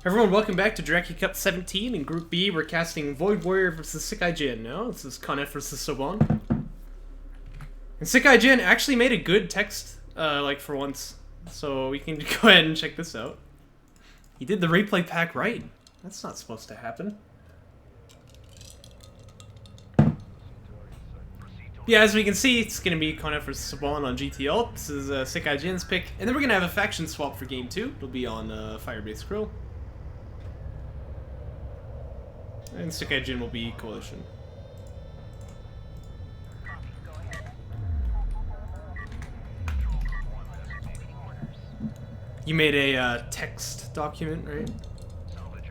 Everyone, welcome back to Jaraci Cup 17. In Group B, we're casting VoidWarrior versus SickIGN now. This is Kharak versus Sobon. And SickIGN actually made a good text, like, for once. So we can go ahead and check this out. He did the replay pack right. That's not supposed to happen. Yeah, as we can see, it's going to be Kharak versus Sobon on GTL. This is SickIGN's pick. And then we're going to have a faction swap for Game 2. It'll be on Firebase Grill. And SickIGN will be Coalition. You made a text document, right?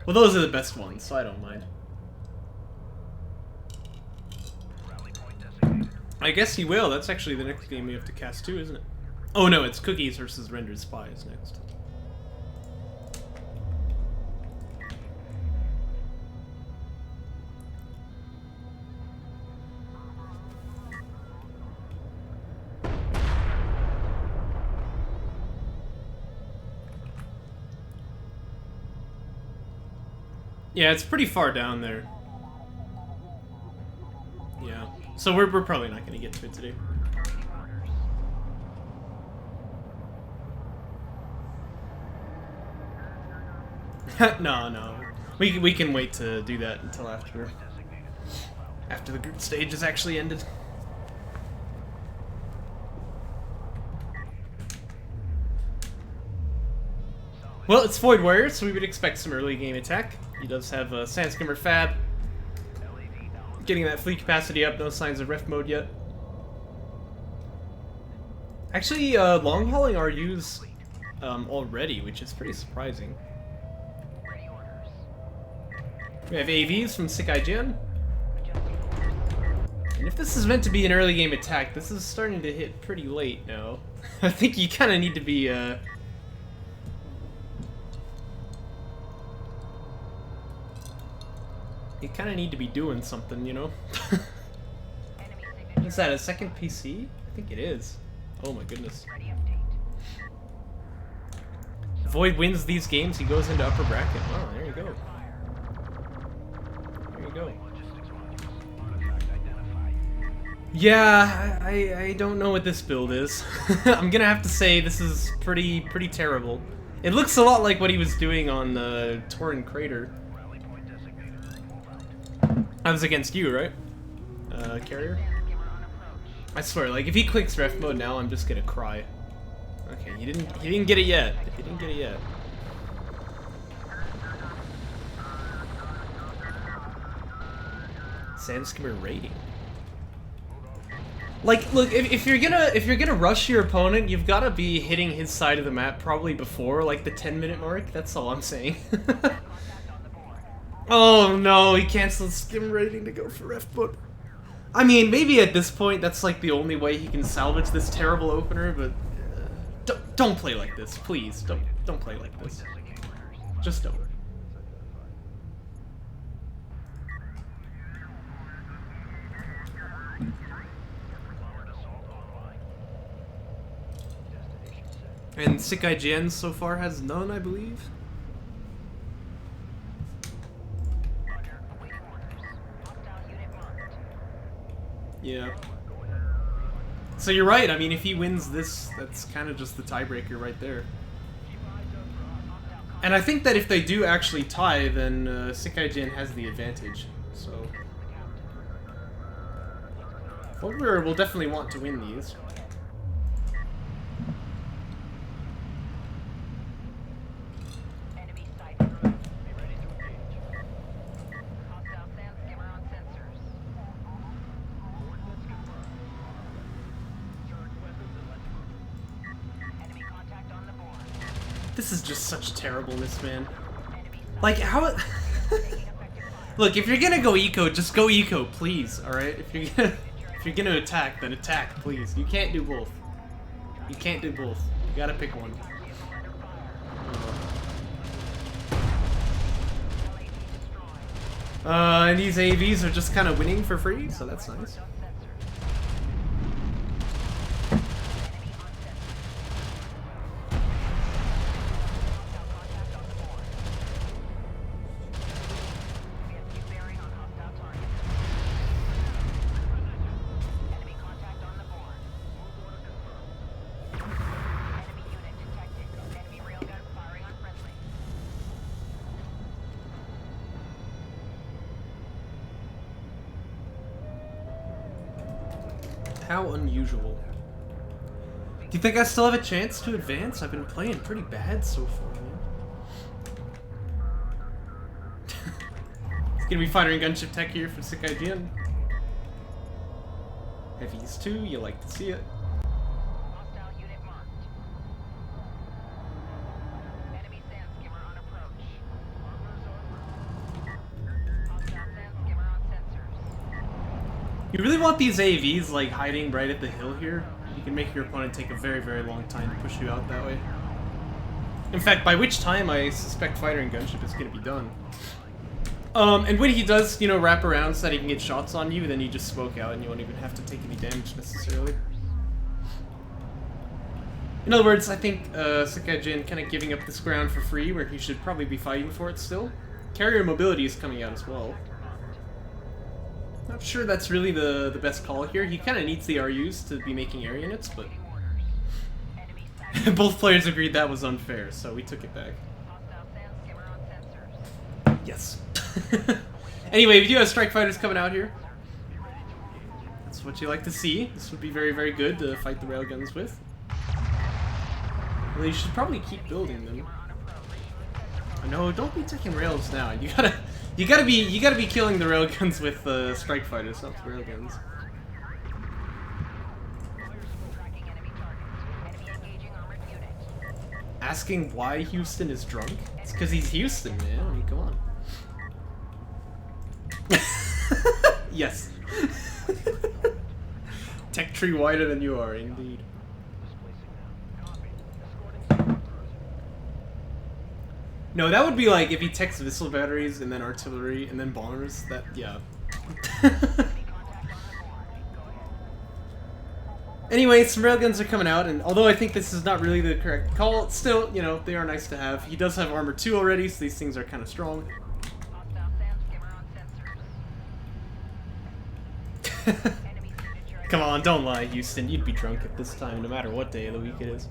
Well, those are the best ones, so I don't mind. I guess he will. That's actually the next game we have to cast too, isn't it? Oh no, it's Cookies versus Rendered Spies next. Yeah, it's pretty far down there. Yeah. So we're probably not going to get to it today. No. We can wait to do that until after the group stage is actually ended. Well, it's VoidWarrior, so we would expect some early game attack. He does have a Sandskimmer Fab. Getting that fleet capacity up, no signs of ref mode yet. Actually, long hauling RUs already, which is pretty surprising. We have AVs from SickIGN. And if this is meant to be an early game attack, this is starting to hit pretty late now. I think you kind of need to be, you kind of need to be doing something, you know? Is that a second PC? I think it is. Oh my goodness. Void wins these games, he goes into upper bracket. Oh, there you go. There you go. Yeah, I don't know what this build is. I'm gonna have to say this is pretty terrible. It looks a lot like what he was doing on the Torrent Crater. I was against you, right? Carrier? I swear, like, if he clicks ref mode now, I'm just gonna cry. Okay, he didn't get it yet. He didn't get it yet. Sandskimmer rating. Like, look, if you're gonna rush your opponent, you've gotta be hitting his side of the map probably before, like, the 10-minute mark. That's all I'm saying. Oh no, he canceled skim rating to go for ref mode. I mean, maybe at this point that's like the only way he can salvage this terrible opener, but don't play like this, please. Don't play like this. Just don't. And SickIGN so far has none, I believe. Yeah. So you're right, I mean, if he wins this, that's kind of just the tiebreaker right there. And I think that if they do actually tie, then SickIGN has the advantage, so... VoidWarrior will definitely want to win these. This is just such terribleness, man. Like, how... Look, if you're gonna go eco, just go eco, please, alright? If you're gonna attack, then attack, please. You can't do both. You can't do both. You gotta pick one. And these AVs are just kind of winning for free, so that's nice. How unusual. Do you think I still have a chance to advance? I've been playing pretty bad so far, man. It's gonna be fighter and gunship tech here for SickIGN. Heavies too, you like to see it. Hostile unit marked. Enemy sand skimmer on approach. Hostile sand skimmer on sensors. You really want these AVs like hiding right at the hill here? You can make your opponent take a very, very long time to push you out that way. In fact, by which time I suspect fighter and gunship is going to be done. And when he does, you know, wrap around so that he can get shots on you, then you just smoke out and you won't even have to take any damage necessarily. In other words, I think SickIGN kind of giving up this ground for free where he should probably be fighting for it still. Carrier mobility is coming out as well. Not sure that's really the best call here. He kind of needs the RUs to be making air units, but both players agreed that was unfair, so we took it back. Yes. Anyway, we do have strike fighters coming out here. That's what you like to see. This would be very, very good to fight the railguns with. Well, you should probably keep building them. No, don't be taking rails now. You gotta be killing the railguns with strike fighters, not the railguns. Asking why Houston is drunk? It's because he's Houston, man. I mean, come on. Yes. Tech tree wider than you are, indeed. No, that would be like if he techs missile batteries and then artillery and then bombers. That, yeah. Anyway, some railguns are coming out, and although I think this is not really the correct call, it's still, you know, they are nice to have. He does have armor 2 already, so these things are kind of strong. Come on, don't lie, Houston. You'd be drunk at this time, no matter what day of the week it is.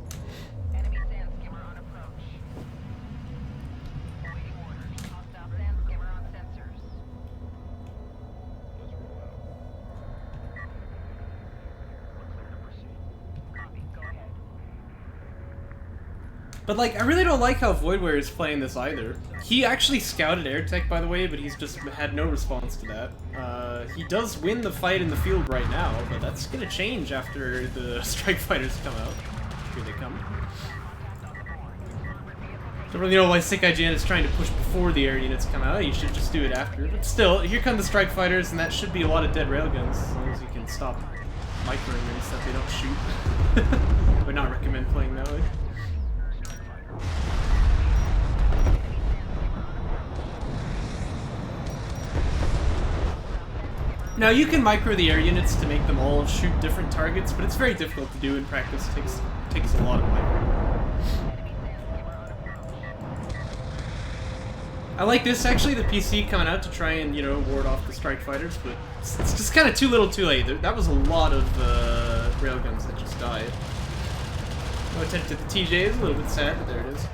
But, like, I really don't like how VoidWarrior is playing this either. He actually scouted air tech, by the way, but he's just had no response to that. He does win the fight in the field right now, but that's gonna change after the strike fighters come out. Here they come. Don't really know why SickIGN is trying to push before the air units come out. You should just do it after. But still, here come the strike fighters, and that should be a lot of dead railguns, as long as you can stop microing them so that they don't shoot. Would not recommend playing that way. Now, you can micro the air units to make them all shoot different targets, but it's very difficult to do in practice. It takes a lot of micro. I like this, actually, the PC coming out to try and, you know, ward off the strike fighters, but it's just kind of too little too late. That was a lot of railguns that just died. No attention to the TJs, a little bit sad, but there it is.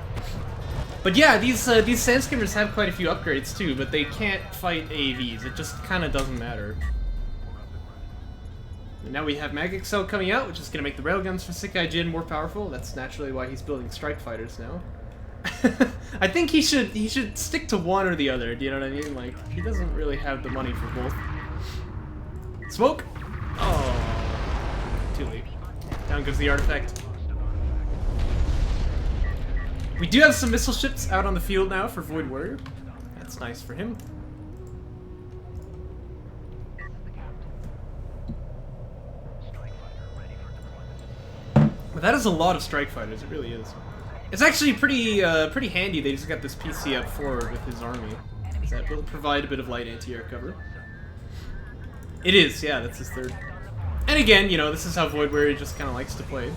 But yeah, these sand skimmers have quite a few upgrades too, but they can't fight AVs. It just kind of doesn't matter. And now we have Magic Cell coming out, which is going to make the railguns for SickIGN more powerful. That's naturally why he's building strike fighters now. I think he should stick to one or the other. Do you know what I mean? Like, he doesn't really have the money for both. Smoke? Oh, too late. Down goes the artifact. We do have some missile ships out on the field now for VoidWarrior. That's nice for him. But that is a lot of strike fighters, it really is. It's actually pretty handy they just got this PC up forward with his army. That will provide a bit of light anti-air cover. It is, yeah, that's his third. And again, you know, this is how VoidWarrior just kind of likes to play.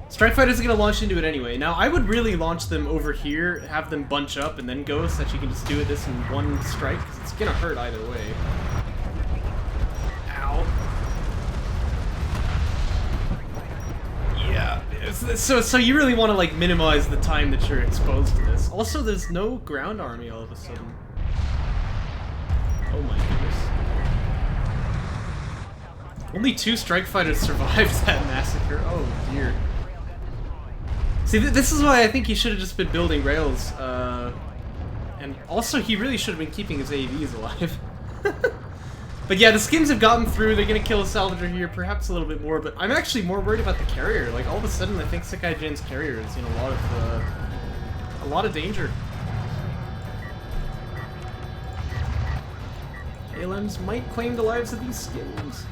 Strike Fighters are going to launch into it anyway. Now, I would really launch them over here, have them bunch up, and then go so that you can just do this in one strike, because it's going to hurt either way. Ow. Yeah. So you really want to, like, minimize the time that you're exposed to this. Also, there's no ground army all of a sudden. Oh my goodness. Only 2 strike fighters survived that massacre. Oh dear. See, this is why I think he should have just been building rails. And also, he really should have been keeping his AVs alive. But yeah, the skims have gotten through. They're gonna kill a salvager here, perhaps a little bit more. But I'm actually more worried about the carrier. Like all of a sudden, I think SickIGN's carrier is in a lot of danger. ALMs might claim the lives of these skims.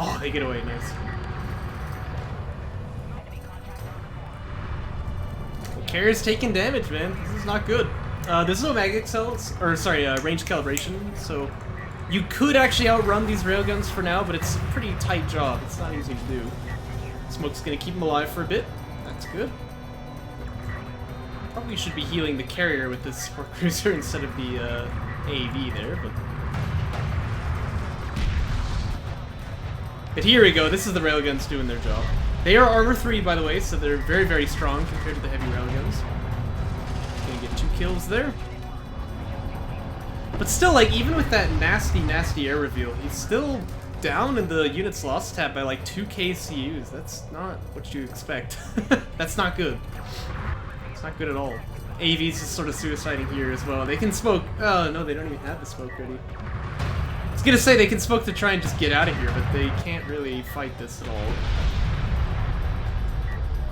Oh, they get away, nice. The carrier's taking damage, man. This is not good. There's no magnet cells, or sorry, range calibration, so you could actually outrun these railguns for now, but it's a pretty tight job. It's not easy to do. Smoke's gonna keep him alive for a bit. That's good. Probably should be healing the carrier with this support cruiser instead of the AV there, but here we go. This is the railguns doing their job. They are armor 3, by the way, so they're very, very strong compared to the heavy railguns. Gonna get 2 kills there. But still, like, even with that nasty, nasty air reveal, he's still down in the units lost tab by like 2 KCUs. That's not what you expect. That's not good. It's not good at all. AV's just sort of suiciding here as well. They can smoke. Oh, no, they don't even have the smoke ready. I was gonna say they can smoke to try and just get out of here, but they can't really fight this at all.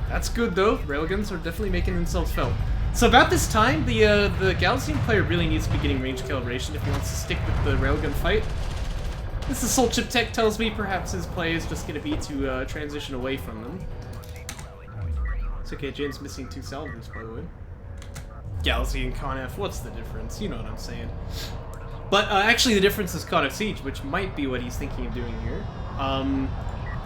That's good, though. Railguns are definitely making themselves felt. So about this time, the Gaussian player really needs to be getting range calibration if he wants to stick with the railgun fight. This is Soul Chip Tech tells me perhaps his play is just going to be to transition away from them. It's okay, Jin's missing 2 salvers, by the way. Gaussian Conf, what's the difference? You know what I'm saying. But actually the difference is Conf Siege, which might be what he's thinking of doing here.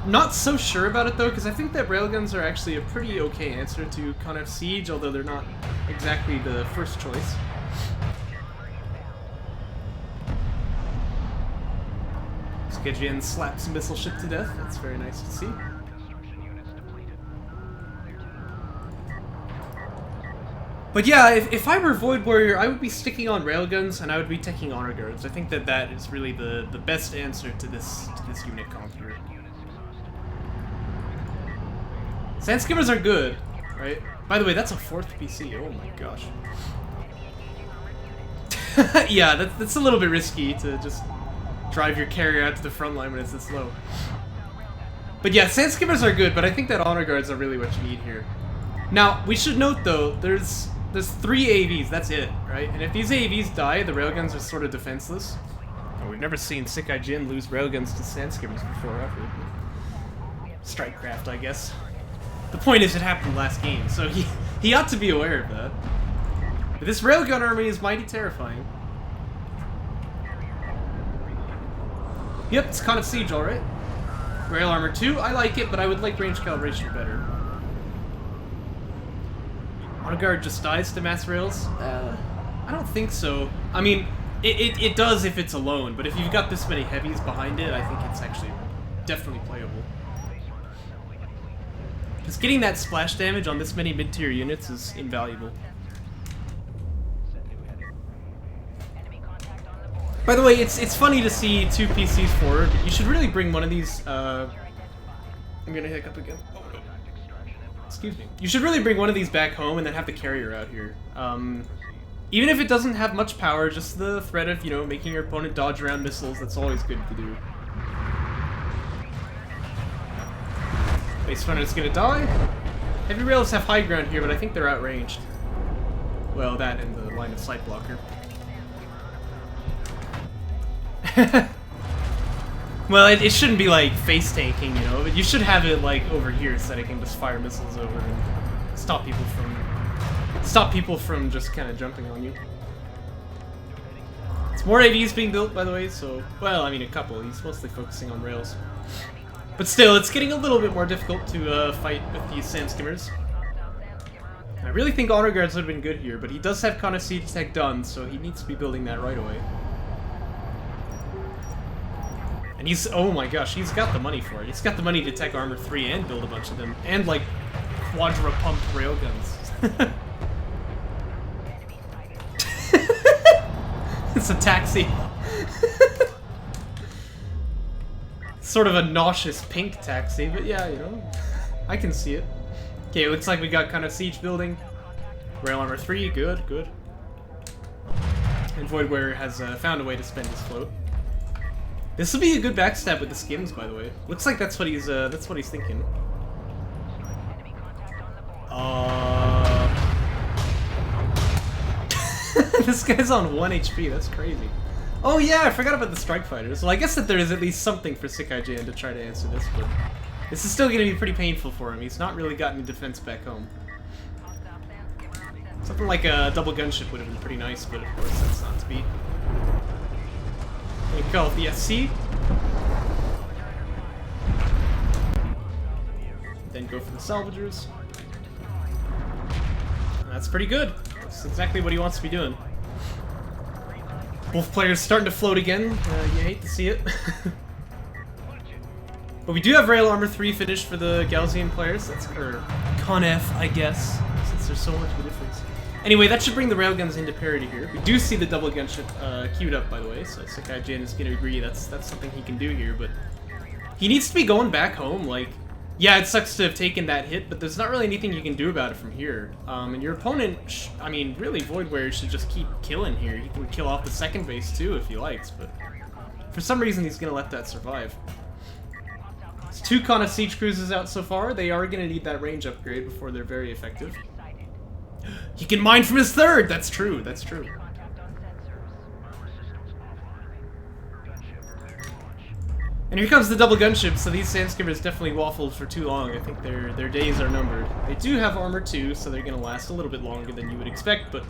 Not so sure about it though, because I think that railguns are actually a pretty okay answer to Conf Siege, although they're not exactly the first choice. SickIGN slaps a missile ship to death. That's very nice to see. But yeah, if I were VoidWarrior, I would be sticking on railguns and I would be taking honor guards. I think that that is really the best answer to this unit comp here. Sandskimmers are good, right? By the way, that's a 4th PC. Oh my gosh. Yeah, that's a little bit risky to just drive your carrier out to the front line when it's this low. But yeah, Sandskimmers are good, but I think that honor guards are really what you need here. Now, we should note though, there's 3 AVs, that's it, right? And if these AVs die, the railguns are sort of defenseless. Oh, we've never seen SickIGN lose railguns to Sandskimmers before, have we? Strikecraft, I guess. The point is, it happened last game, so he ought to be aware of that. But this railgun army is mighty terrifying. Yep, it's Conf Siege, alright. Rail armor 2, I like it, but I would like range calibration better. Honor guard just dies to mass rails? I don't think so. I mean, it does if it's alone, but if you've got this many heavies behind it, I think it's actually definitely playable. Because getting that splash damage on this many mid-tier units is invaluable. By the way, it's funny to see 2 PCs forward. You should really bring one of these, I'm gonna hiccup again. Oh, no. Excuse me. You should really bring one of these back home and then have the carrier out here. Even if it doesn't have much power, just the threat of, you know, making your opponent dodge around missiles, that's always good to do. Base runner's gonna die. Heavy rails have high ground here, but I think they're outranged. Well, that and the line of sight blocker. Well, it shouldn't be like face tanking, you know, but you should have it like over here so that it can just fire missiles over and stop people from just kind of jumping on you. It's more AVs being built, by the way, so, well, I mean a couple. He's mostly focusing on rails. But still, it's getting a little bit more difficult to fight with these Sandskimmers. I really think Honor Guards would have been good here, but he does have Conf Siege Tech done, so he needs to be building that right away. And he's, oh my gosh, he's got the money for it. He's got the money to tech armor 3 and build a bunch of them. And, like, quadra-pumped railguns. It's a taxi. sort of a nauseous pink taxi, but yeah, you know, I can see it. Okay, it looks like we got kind of siege building. Rail armor 3, good, good. And VoidWarrior has found a way to spend his float. This will be a good backstab with the skims, by the way. Looks like that's what he's thinking. This guy's on 1 HP, that's crazy. Oh yeah, I forgot about the strike fighters. Well, I guess that there is at least something for SickIGN to try to answer this, but this is still going to be pretty painful for him. He's not really got any defense back home. Something like a double gunship would have been pretty nice, but of course that's not to be. We call it the SC. Then go for the salvagers. That's pretty good. That's exactly what he wants to be doing. Both players starting to float again. You hate to see it. But we do have Rail Armor 3 finished for the Gaussian players. That's or Con F, I guess, since there's so much of a difference. Anyway, that should bring the railguns into parity here. We do see the double gunship queued up, by the way, so SickIGN is going to agree that's something he can do here, but he needs to be going back home. Like, yeah, it sucks to have taken that hit, but there's not really anything you can do about it from here. And your opponent, I mean, really, VoidWarrior should just keep killing here. He can kill off the second base, too, if he likes, but for some reason, he's going to let that survive. There's 2 Con F siege cruisers out so far. They are going to need that range upgrade before they're very effective. He can mine from his third! That's true, that's true. And here comes the double gunship, so these sandskimmers definitely waffled for too long. I think their days are numbered. They do have armor too, so they're gonna last a little bit longer than you would expect, but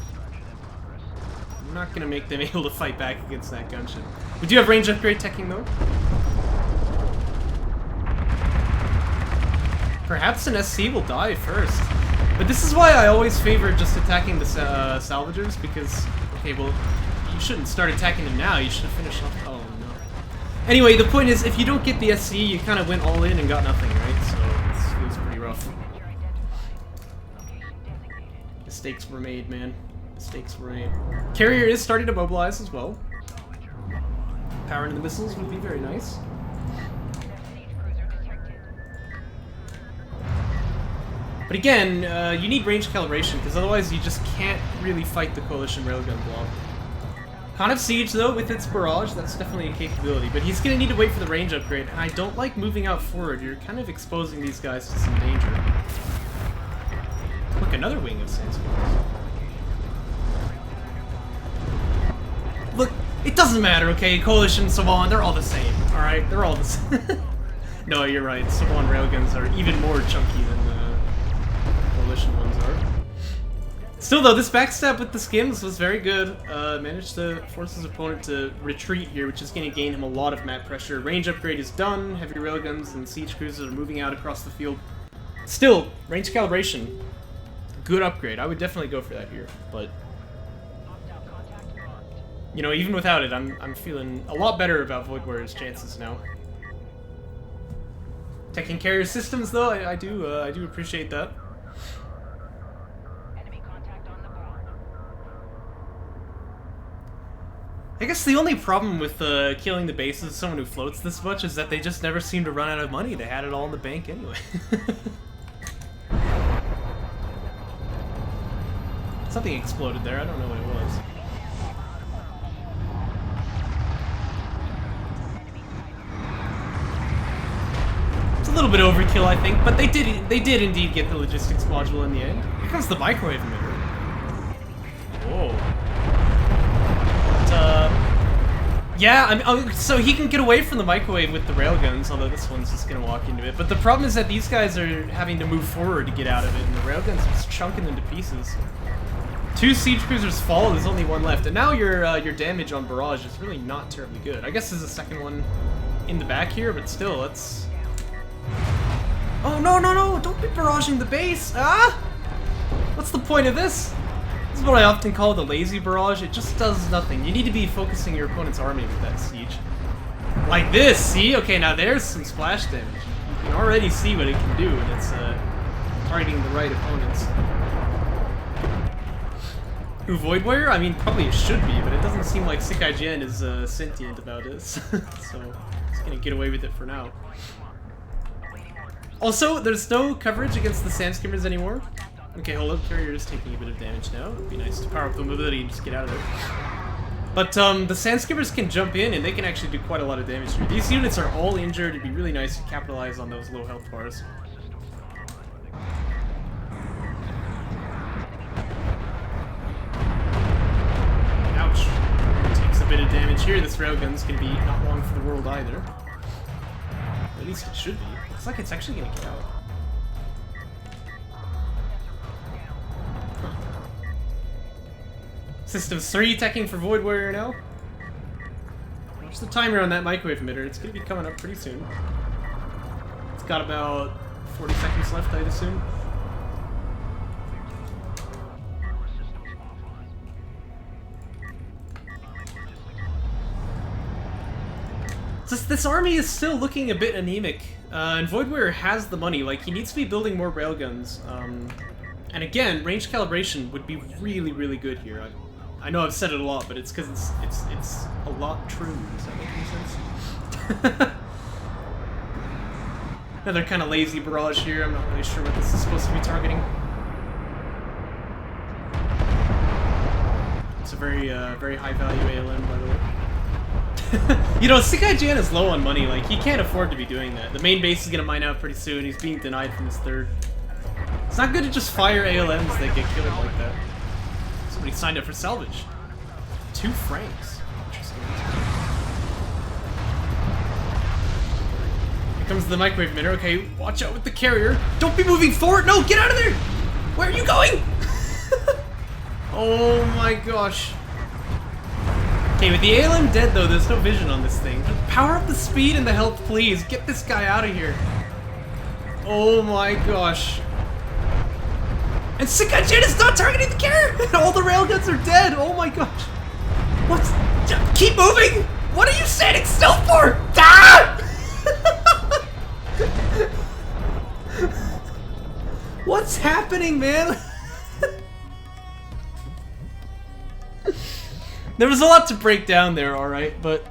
I'm not gonna make them able to fight back against that gunship. We do have range upgrade teching though. Perhaps an SC will die first. But this is why I always favor just attacking the salvagers, because, okay, well, you shouldn't start attacking them now, you should have finished off. Oh no. Anyway, the point is, if you don't get the SC, you kind of went all in and got nothing, right? So this feels pretty rough. Mistakes were made, man. Mistakes were made. Carrier is starting to mobilize as well. Powering the missiles would be very nice. But again, you need range calibration, because otherwise you just can't really fight the Coalition Railgun blob. Con F Siege, though, with its barrage, that's definitely a capability, but he's going to need to wait for the range upgrade, and I don't like moving out forward. You're kind of exposing these guys to some danger. Look, another wing of Sandstorms. Look, it doesn't matter, okay? Coalition, Sawan, they're all the same, alright? They're all the same. No, you're right. Sawan Railguns are even more chunky than Coalition ones are. Still though, this backstab with the skims was very good. Managed to force his opponent to retreat here, which is going to gain him a lot of map pressure. Range upgrade is done. Heavy railguns and siege cruisers are moving out across the field. Still, range calibration, good upgrade. I would definitely go for that here, but you know, even without it, I'm feeling a lot better about VoidWarrior's chances now. Teching carrier systems though, I do appreciate that. I guess the only problem with killing the bases of someone who floats this much is that they just never seem to run out of money. They had it all in the bank anyway. Something exploded there. I don't know what it was. It's a little bit overkill, I think, but they did indeed get the logistics module in the end. Here comes the microwave emitter. Whoa. Yeah, I mean, so he can get away from the microwave with the railguns, although this one's just gonna walk into it. But the problem is that these guys are having to move forward to get out of it, and the railguns are just chunking them to pieces. 2 siege cruisers fall, there's only 1 left, and now your damage on barrage is really not terribly good. I guess there's a second one in the back here, but still, let's... Oh, no, no, no! Don't be barraging the base! Ah! What's the point of this? This is what I often call the lazy barrage. It just does nothing. You need to be focusing your opponent's army with that siege. Like this, see? Okay, now there's some splash damage. You can already see what it can do when it's targeting the right opponents. Who, VoidWarrior? I mean, probably it should be, but it doesn't seem like SickIGN is sentient about it. So gonna get away with it for now. Also, there's no coverage against the Sandskimmers anymore. Okay, hold up, carrier is taking a bit of damage now. It'd be nice to power up the mobility and just get out of there. But the Sandskimmers can jump in and they can actually do quite a lot of damage here. These units are all injured. It'd be really nice to capitalize on those low health bars. Ouch. Takes a bit of damage here. This railgun's gonna be not long for the world either. At least it should be. Looks like it's actually gonna get out. System 3 teching for VoidWarrior now. Watch the timer on that microwave emitter. It's gonna be coming up pretty soon. It's got about 40 seconds left, I'd assume. This army is still looking a bit anemic, and VoidWarrior has the money. Like, he needs to be building more railguns. And again, range calibration would be really, really good here. I know I've said it a lot, but it's because it's a lot true. Does that make any sense? Another kind of lazy barrage here. I'm not really sure what this is supposed to be targeting. It's a very very high value ALM, by the way. You know, SickIGN is low on money. Like, he can't afford to be doing that. The main base is gonna mine out pretty soon. He's being denied from his third. It's not good to just fire ALMs that get killed like that. Somebody signed up for salvage. 2 francs. Interesting. Here comes the microwave emitter. Okay, watch out with the carrier. Don't be moving forward. No, get out of there. Where are you going? Oh my gosh. Okay, with the ALM dead though, there's no vision on this thing. Power up the speed and the health, please. Get this guy out of here. Oh my gosh. And SickIGN is not targeting the carrier! And all the railguns are dead! Oh my gosh. What? Keep moving! What are you standing still for? Ah! What's happening, man? There was a lot to break down there, alright, but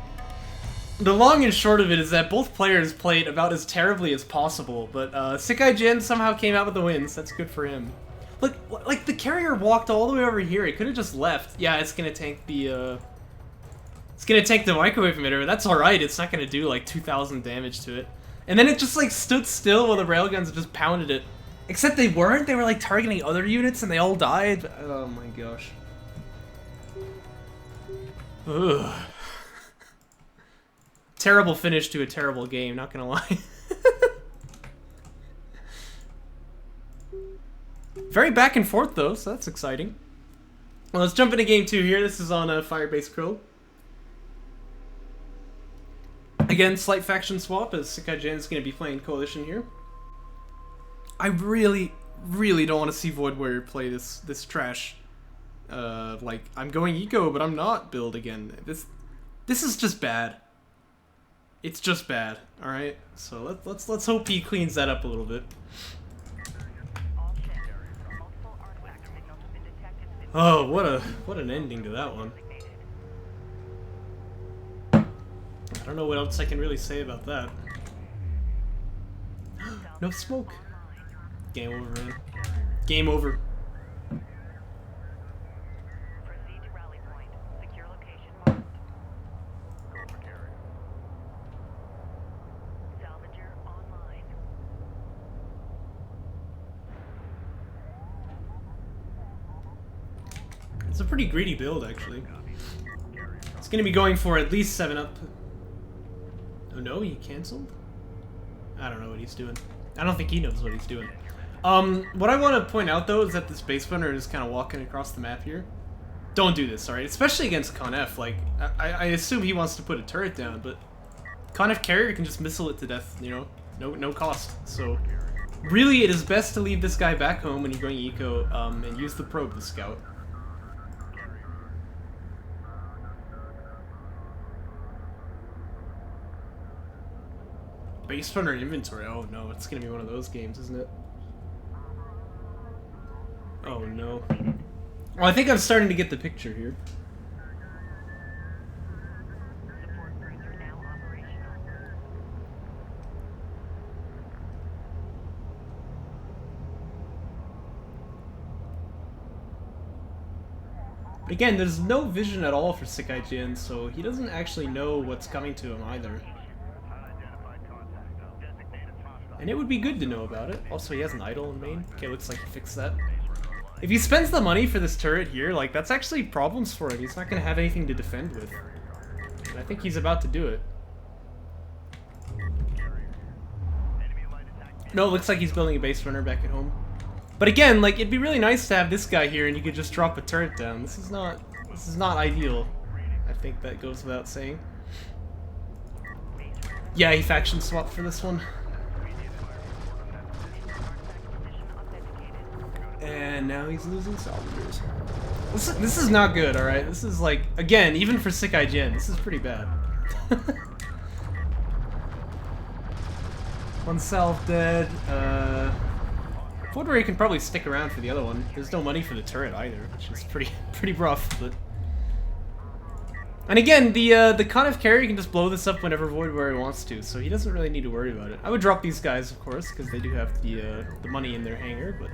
the long and short of it is that both players played about as terribly as possible, but SickIGN somehow came out with the wins. That's good for him. Look, like, the carrier walked all the way over here. It could have just left. Yeah, it's gonna tank the, it's gonna tank the microwave emitter. That's alright. It's not gonna do, like, 2,000 damage to it. And then it just, like, stood still while the railguns just pounded it. Except they weren't. They were, like, targeting other units and they all died. Oh my gosh. Ugh. Terrible finish to a terrible game, not gonna lie. Very back and forth though, so that's exciting. Well, let's jump into game 2 here. This is on Firebase Crow. Again, slight faction swap as SickIGN is going to be playing Coalition here. I really, really don't want to see VoidWarrior play this trash. Like, I'm going eco, but I'm not build again. This is just bad. It's just bad. All right, so let's hope he cleans that up a little bit. Oh, what an ending to that one. I don't know what else I can really say about that. No smoke. Game over, man. Game over. Proceed to rally point. Secure location marked. Go for carry. Salvager online. It's a pretty greedy build, actually. It's gonna be going for at least 7 up. Oh no, he canceled? I don't know what he's doing. I don't think he knows what he's doing. What I want to point out though is that this base runner is kind of walking across the map here. Don't do this, alright? Especially against ConF. Like, I assume he wants to put a turret down, but ConF carrier can just missile it to death, you know? No cost. So, really, it is best to leave this guy back home when you're going eco, and use the probe to scout. Base runner inventory. Oh no, it's gonna be one of those games, isn't it? Oh no. Well, I think I'm starting to get the picture here. Support cruiser now operational. Again, there's no vision at all for SickIGN, so he doesn't actually know what's coming to him either. And it would be good to know about it. Also, he has an idol in main. Okay, looks like he fixed that. If he spends the money for this turret here, like, that's actually problems for him. He's not going to have anything to defend with. And I think he's about to do it. No, it looks like he's building a base runner back at home. But again, like, it'd be really nice to have this guy here and you could just drop a turret down. This is not ideal. I think that goes without saying. Yeah, he faction swapped for this one. And now he's losing salvagers. This is not good, alright? This is like, again, even for SickIGN, this is pretty bad. One self dead. VoidWarrior can probably stick around for the other one. There's no money for the turret either, which is pretty rough. But and again, the Kharak carry can just blow this up whenever VoidWarrior wants to, so he doesn't really need to worry about it. I would drop these guys, of course, because they do have the money in their hangar, but.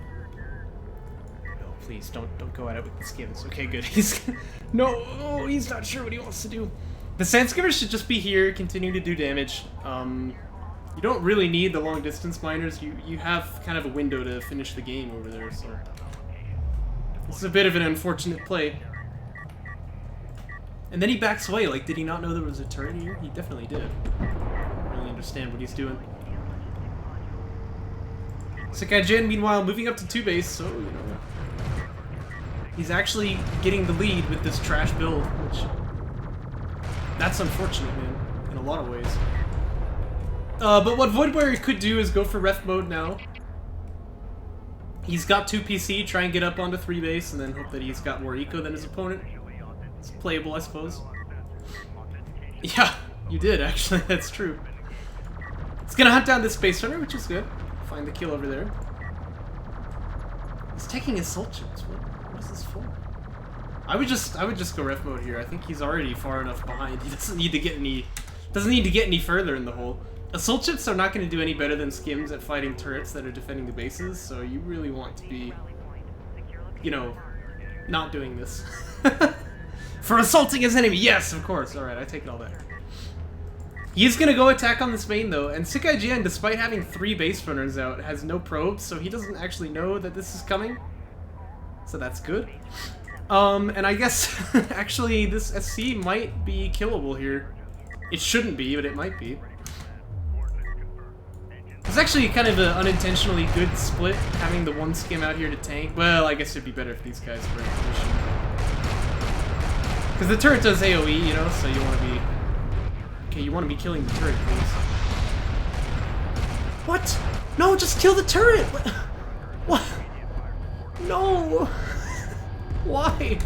Please, don't go at it with the skins. Okay, good. He's no, he's not sure what he wants to do. The Sandskimmer should just be here, continue to do damage. You don't really need the long distance miners. You have kind of a window to finish the game over there, so this is a bit of an unfortunate play. And then he backs away. Like, did he not know there was a turret here? He definitely did. I don't really understand what he's doing. SickIGN, meanwhile, moving up to 2 base, so you know. He's actually getting the lead with this trash build, which... That's unfortunate, man, in a lot of ways. But what VoidWarrior could do is go for ref mode now. He's got 2 PC, try and get up onto 3 base, and then hope that he's got more eco than his opponent. It's playable, I suppose. Yeah, you did, actually, that's true. It's gonna hunt down this space runner, which is good. Find the kill over there. He's taking his soul chips. What is this for? I would just go ref mode here. I think he's already far enough behind. He doesn't need to get any further in the hole. Assault chips are not going to do any better than skims at fighting turrets that are defending the bases, so you really want to be, you know, not doing this. For assaulting his enemy, yes, of course. Alright, I take it all back. He's gonna go attack on this main though, and SickIGN, despite having 3 base runners out, has no probes, so he doesn't actually know that this is coming. So that's good. And I guess, actually, this SC might be killable here. It shouldn't be, but it might be. It's actually kind of an unintentionally good split, having the 1 skim out here to tank. Well, I guess it'd be better if these guys were in position. Because the turret does AoE, you know, so you want to be... Okay, you want to be killing the turret, please. What? No, just kill the turret! What? No! Why?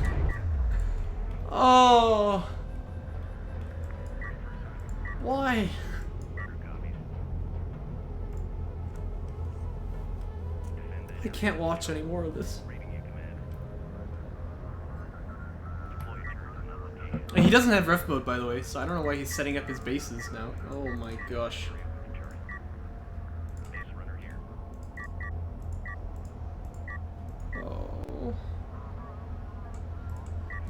Oh. Why? I can't watch any more of this. And he doesn't have ref mode, by the way, so I don't know why he's setting up his bases now. Oh my gosh. Oh.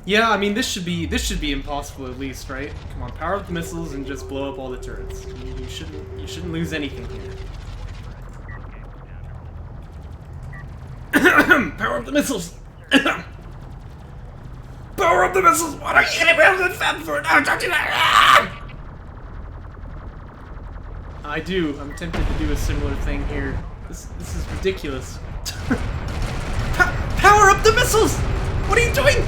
Yeah, I mean this should be impossible at least, right? Come on, power up the missiles and just blow up all the turrets. You shouldn't lose anything here. Power up the missiles! Power up the missiles! What are you gonna be able to defend for? No, don't do that! I do. I'm tempted to do a similar thing here. This is ridiculous. Power up the missiles! What are you doing?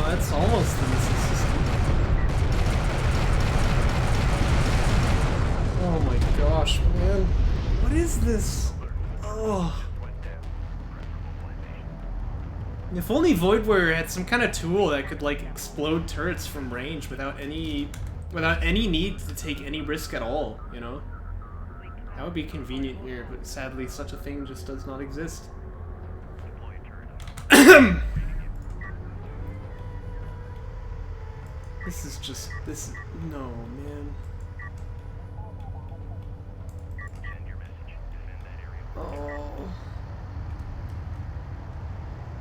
That's almost the missile system. Oh my gosh, man. What is this? Oh. If only VoidWarrior had some kind of tool that could like explode turrets from range without any need to take any risk at all, you know? That would be convenient here, but sadly such a thing just does not exist. just, this, no, man. Send your message. Defend that area. Oh.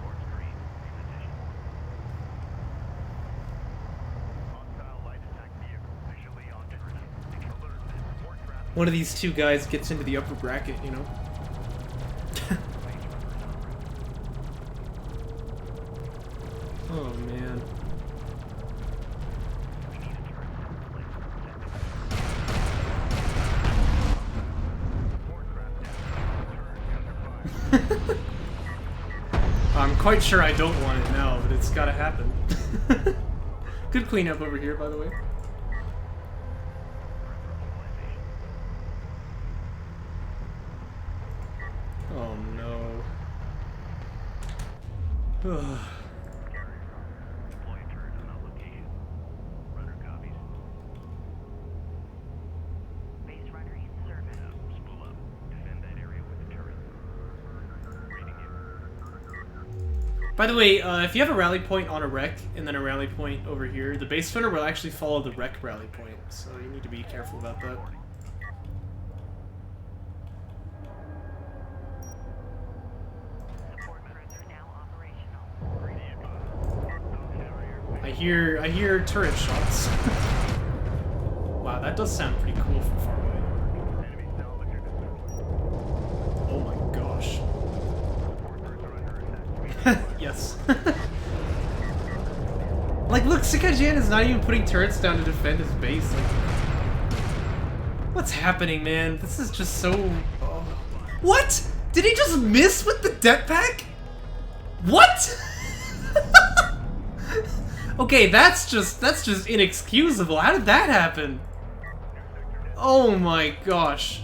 Reports green. In position. Hostile light attack vehicle visually on turret. Alert. Report traffic. One of these two guys gets into the upper bracket, you know? Oh, man. I'm quite sure I don't want it now, but it's gotta happen. Good cleanup over here, by the way. Oh no. Ugh. Deploy turret on that location. Runner copies. Base runner in service. Spool up. Defend that area with the turret. Reading you. By the way, if you have a rally point on a wreck and then a rally point over here, the base runner will actually follow the wreck rally point, so you need to be careful about that. Support cruiser now operational. I hear turret shots. Wow, that does sound pretty cool from far away. Enemy salvage destroyed. Oh my gosh. Support cruiser under attack. Yes. Like, look, SickIGN is not even putting turrets down to defend his base. Like, what's happening, man? This is just so... Oh. What? Did he just miss with the jetpack? What? Okay, that's just inexcusable. How did that happen? Oh my gosh.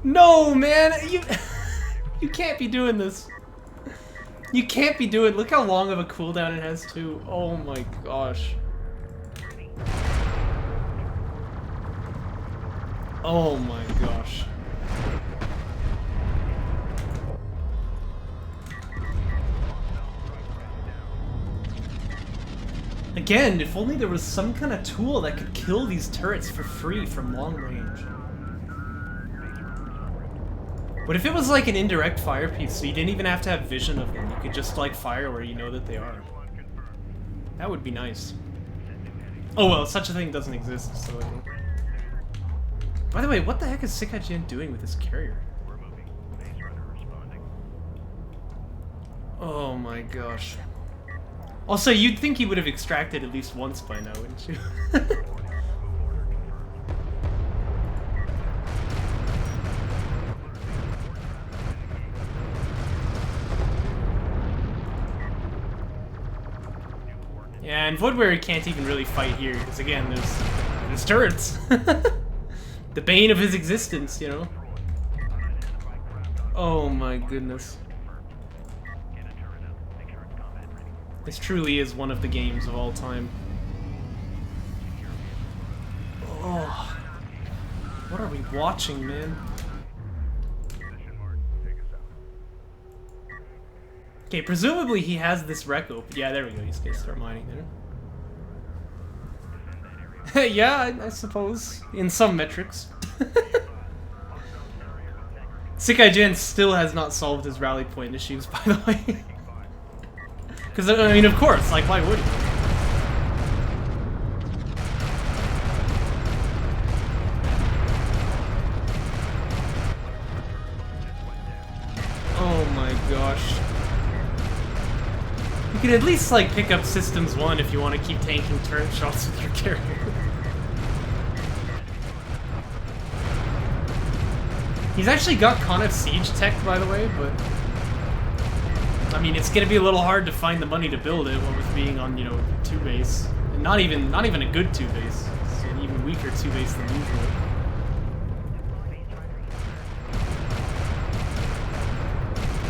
No, man, you can't be doing this. You can't be doing. Look how long of a cooldown it has too. Oh my gosh. Oh my gosh. Again, if only there was some kind of tool that could kill these turrets for free from long range. What if it was like an indirect fire piece, so you didn't even have to have vision of them? You could just like fire where you know that they are. That would be nice. Oh well, such a thing doesn't exist, so I think. By the way, what the heck is SickIGN doing with this carrier? Oh my gosh. Also, you'd think he would have extracted at least once by now, wouldn't you? Yeah, and VoidWarrior can't even really fight here, because again, there's turrets. The bane of his existence, you know? Oh my goodness. This truly is one of the games of all time. Oh. What are we watching, man? Okay, presumably he has this rec open. Yeah, there we go. He's gonna start mining there. Yeah, I suppose. In some metrics. SickIGN still has not solved his rally point issues, by the way. Because, I mean, of course, like, why would he? Oh my gosh. You could at least, like, pick up Systems 1 if you want to keep tanking turret shots with your carrier. He's actually got Con of Siege tech, by the way, but... I mean, it's gonna be a little hard to find the money to build it, what with being on, you know, 2 base. And not even a good 2 base. It's an even weaker 2 base than usual.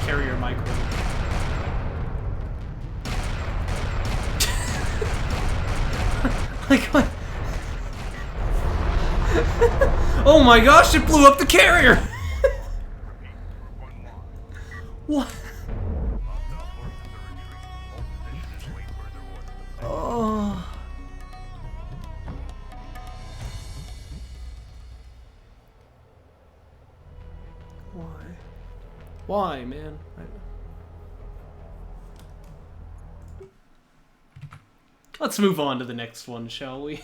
Carrier micro. Like what? Oh my gosh, it blew up the carrier! What? Why? Why, man? Let's move on to the next one, shall we?